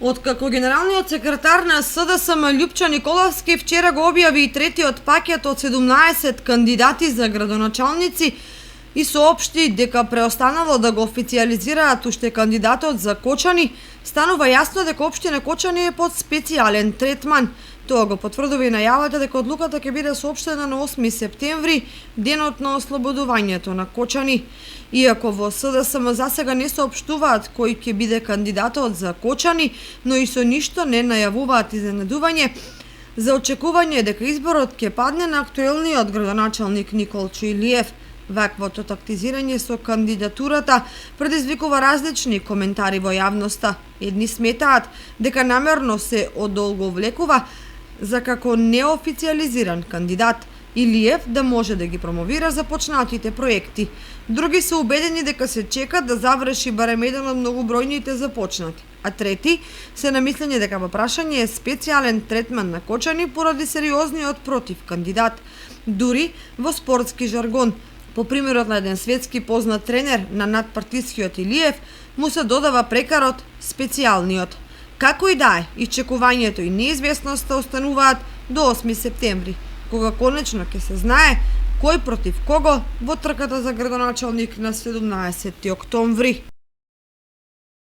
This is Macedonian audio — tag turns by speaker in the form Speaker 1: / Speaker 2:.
Speaker 1: Откако генералниот секретар на СДСМ Љупчо Николовски вчера го објави и третиот пакет од 17 кандидати за градоначалници и соопшти дека преостанало да го официјализираат уште кандидатот за Кочани, станува јасно дека општина Кочани е под специјален третман. Тоа го потврдува и најавата дека одлуката ќе биде соопштена на 8 септември, денот на ослободувањето на Кочани. Иако во СДСМ засега не соопштуваат кој ќе биде кандидатот за Кочани, но и со ништо не најавуваат изненадување за очекување дека изборот ќе падне на актуелниот градоначалник Николчо Илиев. Ваквото тактизирање со кандидатурата предизвикува различни коментари во јавноста. Едни сметаат дека намерно се одолговлекува за како неофицијализиран кандидат Илиев да може да ги промовира започнатите проекти. Други се убедени дека се чека да заврши барем еден од многобројните започнати, а трети се на мислење дека во прашање е специјален третман на Кочани поради сериозниот против кандидат. Дури во спортски жаргон, по примерот на еден светски познат тренер на надпартискиот Илиев, му се додава прекарот специјалниот. Како и да е, исчекувањето и неизвестноста остануваат до 8 септември, кога конечно ќе се знае кој против кого во трката за градоначалник на 17 октомври.